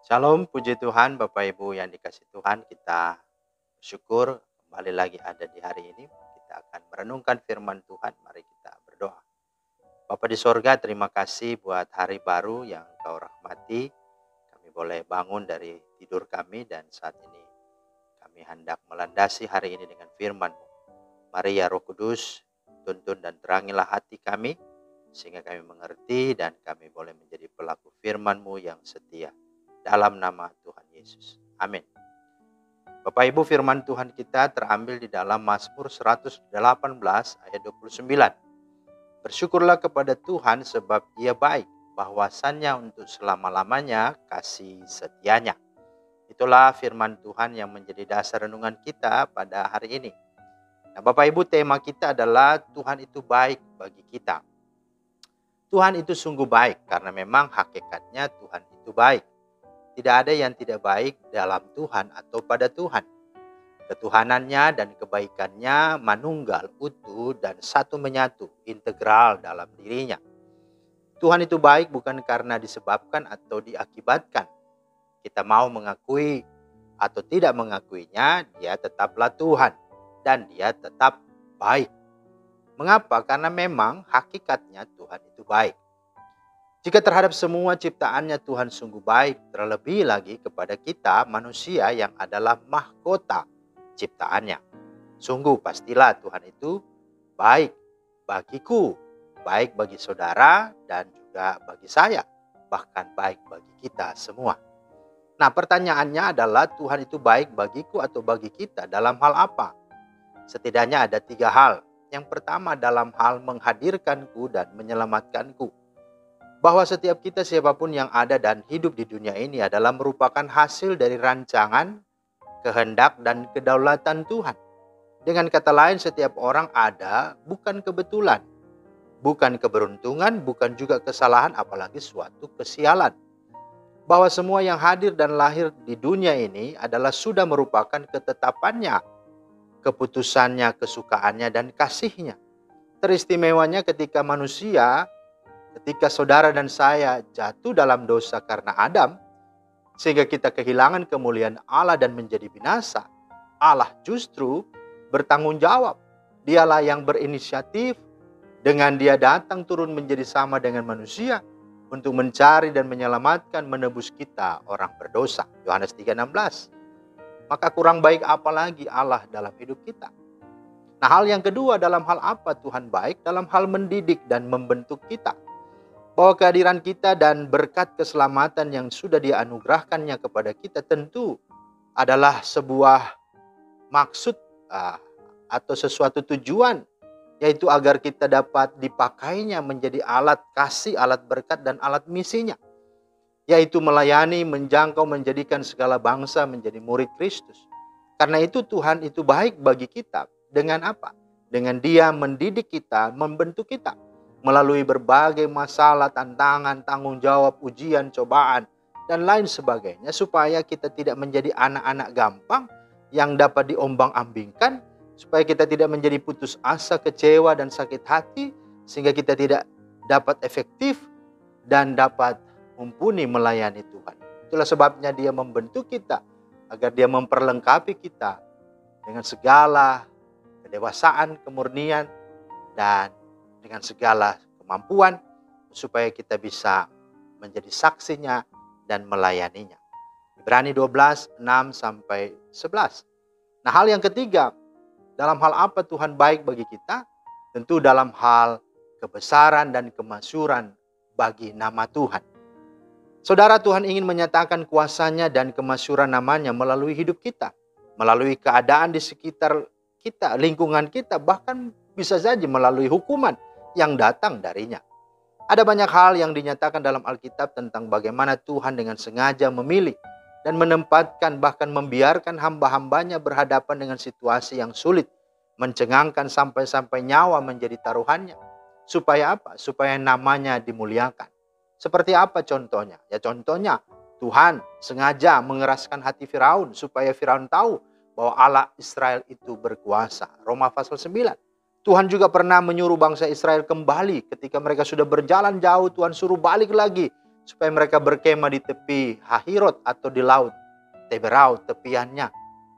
Shalom, puji Tuhan, Bapak Ibu yang dikasih Tuhan, kita bersyukur kembali lagi ada di hari ini. Kita akan merenungkan firman Tuhan, mari kita berdoa. Bapa di sorga, terima kasih buat hari baru yang Kau rahmati. Kami boleh bangun dari tidur kami dan saat ini kami hendak melandasi hari ini dengan firman-Mu. Mari ya Roh Kudus, tuntun dan terangilah hati kami, sehingga kami mengerti dan kami boleh menjadi pelaku firman-Mu yang setia. Dalam nama Tuhan Yesus. Amin. Bapak Ibu, firman Tuhan kita terambil di dalam Mazmur 118 ayat 29. Bersyukurlah kepada Tuhan sebab Ia baik, bahwasannya untuk selama-lamanya kasih setianya. Itulah firman Tuhan yang menjadi dasar renungan kita pada hari ini. Nah, Bapak Ibu, tema kita adalah Tuhan itu baik bagi kita. Tuhan itu sungguh baik karena memang hakikatnya Tuhan itu baik. Tidak ada yang tidak baik dalam Tuhan atau pada Tuhan. Ketuhanannya dan kebaikannya manunggal, utuh, dan satu menyatu, integral dalam dirinya. Tuhan itu baik bukan karena disebabkan atau diakibatkan. Kita mau mengakui atau tidak mengakuinya, Dia tetaplah Tuhan. Dan Dia tetap baik. Mengapa? Karena memang hakikatnya Tuhan itu baik. Jika terhadap semua ciptaannya Tuhan sungguh baik, terlebih lagi kepada kita manusia yang adalah mahkota ciptaannya. Sungguh pastilah Tuhan itu baik bagiku, baik bagi saudara dan juga bagi saya, bahkan baik bagi kita semua. Nah, pertanyaannya adalah Tuhan itu baik bagiku atau bagi kita dalam hal apa? Setidaknya ada 3 hal. Yang pertama dalam hal menghadirkanku dan menyelamatkanku. Bahwa setiap kita siapapun yang ada dan hidup di dunia ini adalah merupakan hasil dari rancangan, kehendak, dan kedaulatan Tuhan. Dengan kata lain, setiap orang ada bukan kebetulan, bukan keberuntungan, bukan juga kesalahan, apalagi suatu kesialan. Bahwa semua yang hadir dan lahir di dunia ini adalah sudah merupakan ketetapannya, keputusannya, kesukaannya, dan kasihnya. Teristimewanya ketika saudara dan saya jatuh dalam dosa karena Adam, sehingga kita kehilangan kemuliaan Allah dan menjadi binasa, Allah justru bertanggung jawab. Dialah yang berinisiatif, dengan Dia datang turun menjadi sama dengan manusia untuk mencari dan menyelamatkan, menebus kita orang berdosa. Yohanes 3:16. Maka kurang baik apa lagi Allah dalam hidup kita. Nah, hal yang kedua, dalam hal apa Tuhan baik? Dalam hal mendidik dan membentuk kita. Bahwa kehadiran kita dan berkat keselamatan yang sudah Dia anugerahkannya kepada kita tentu adalah sebuah maksud atau sesuatu tujuan, yaitu agar kita dapat dipakainya menjadi alat kasih, alat berkat, dan alat misinya, yaitu melayani, menjangkau, menjadikan segala bangsa menjadi murid Kristus. Karena itu Tuhan itu baik bagi kita. Dengan apa? Dengan Dia mendidik kita, membentuk kita melalui berbagai masalah, tantangan, tanggung jawab, ujian, cobaan, dan lain sebagainya, supaya kita tidak menjadi anak-anak gampang yang dapat diombang-ambingkan, supaya kita tidak menjadi putus asa, kecewa, dan sakit hati, sehingga kita tidak dapat efektif dan dapat mumpuni melayani Tuhan. Itulah sebabnya Dia membentuk kita, agar Dia memperlengkapi kita dengan segala kedewasaan, kemurnian, dan dengan segala kemampuan, supaya kita bisa menjadi saksinya dan melayaninya. Ibrani 12:6-11. Nah, hal yang ketiga, dalam hal apa Tuhan baik bagi kita? Tentu dalam hal kebesaran dan kemasyuran bagi nama Tuhan. Saudara, Tuhan ingin menyatakan kuasanya dan kemasyuran namanya melalui hidup kita, melalui keadaan di sekitar kita, lingkungan kita, bahkan bisa saja melalui hukuman yang datang darinya. Ada banyak hal yang dinyatakan dalam Alkitab tentang bagaimana Tuhan dengan sengaja memilih dan menempatkan, bahkan membiarkan hamba-hambanya berhadapan dengan situasi yang sulit, mencengangkan sampai-sampai nyawa menjadi taruhannya. Supaya apa? Supaya namanya dimuliakan. Seperti apa contohnya? Ya, contohnya Tuhan sengaja mengeraskan hati Firaun supaya Firaun tahu bahwa Allah Israel itu berkuasa. Roma pasal 9. Tuhan juga pernah menyuruh bangsa Israel kembali ketika mereka sudah berjalan jauh. Tuhan suruh balik lagi supaya mereka berkemah di tepi Hahirot atau di laut Teberau tepiannya.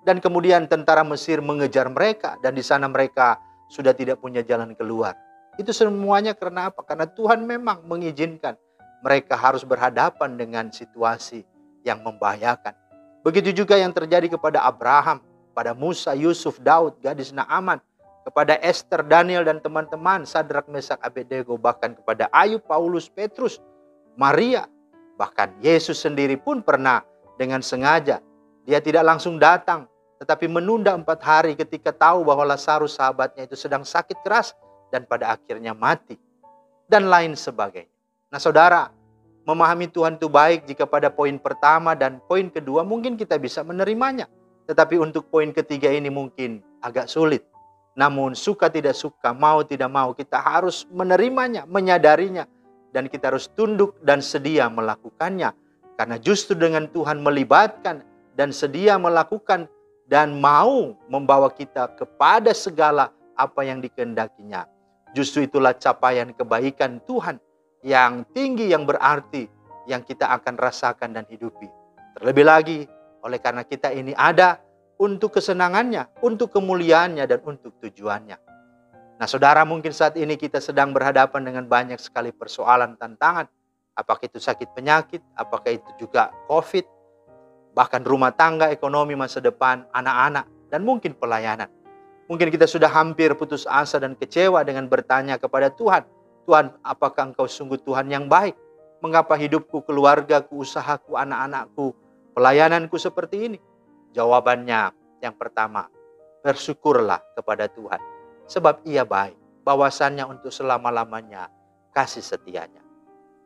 Dan kemudian tentara Mesir mengejar mereka dan di sana mereka sudah tidak punya jalan keluar. Itu semuanya karena apa? Karena Tuhan memang mengizinkan mereka harus berhadapan dengan situasi yang membahayakan. Begitu juga yang terjadi kepada Abraham, pada Musa, Yusuf, Daud, gadis Naaman, kepada Esther, Daniel dan teman-teman, Sadrak, Mesak, Abednego, bahkan kepada Ayub, Paulus, Petrus, Maria, bahkan Yesus sendiri pun pernah dengan sengaja. Dia tidak langsung datang, tetapi menunda 4 hari ketika tahu bahwa Lazarus sahabatnya itu sedang sakit keras dan pada akhirnya mati. Dan lain sebagainya. Nah saudara, memahami Tuhan itu baik jika pada poin pertama dan poin kedua mungkin kita bisa menerimanya. Tetapi untuk poin ketiga ini mungkin agak sulit. Namun suka tidak suka, mau tidak mau, kita harus menerimanya, menyadarinya. Dan kita harus tunduk dan sedia melakukannya. Karena justru dengan Tuhan melibatkan dan sedia melakukan dan mau membawa kita kepada segala apa yang dikehendakinya. Justru itulah capaian kebaikan Tuhan yang tinggi, yang berarti, yang kita akan rasakan dan hidupi. Terlebih lagi, oleh karena kita ini ada untuk kesenangannya, untuk kemuliaannya, dan untuk tujuannya. Nah saudara, mungkin saat ini kita sedang berhadapan dengan banyak sekali persoalan, tantangan. Apakah itu sakit penyakit, apakah itu juga COVID, bahkan rumah tangga, ekonomi, masa depan, anak-anak, dan mungkin pelayanan. Mungkin kita sudah hampir putus asa dan kecewa dengan bertanya kepada Tuhan, Tuhan, apakah Engkau sungguh Tuhan yang baik? Mengapa hidupku, keluargaku, usahaku, anak-anakku, pelayananku seperti ini? Jawabannya yang pertama, bersyukurlah kepada Tuhan. Sebab Ia baik, bahwasannya untuk selama-lamanya kasih setianya.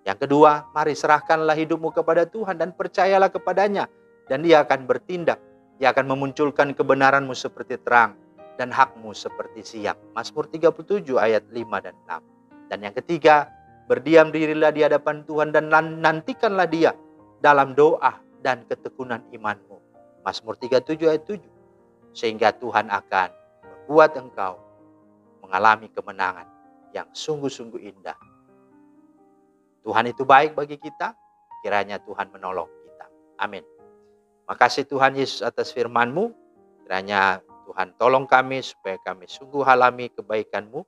Yang kedua, mari serahkanlah hidupmu kepada Tuhan dan percayalah kepadanya. Dan Dia akan bertindak. Dia akan memunculkan kebenaranmu seperti terang dan hakmu seperti siang. Mazmur 37 ayat 5 dan 6. Dan yang ketiga, berdiam dirilah di hadapan Tuhan dan nantikanlah Dia dalam doa dan ketekunan imanmu. Mazmur 37 ayat 7. Sehingga Tuhan akan membuat engkau mengalami kemenangan yang sungguh-sungguh indah. Tuhan itu baik bagi kita, kiranya Tuhan menolong kita. Amin. Makasih Tuhan Yesus atas firman-Mu. Kiranya Tuhan tolong kami supaya kami sungguh alami kebaikan-Mu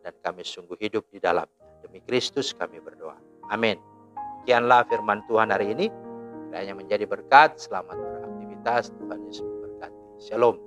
dan kami sungguh hidup di dalamnya. Demi Kristus kami berdoa. Amin. Sekianlah firman Tuhan hari ini. Kiranya menjadi berkat. Selamat beraktivitas. Tuhan Yesus memberkati. Shalom.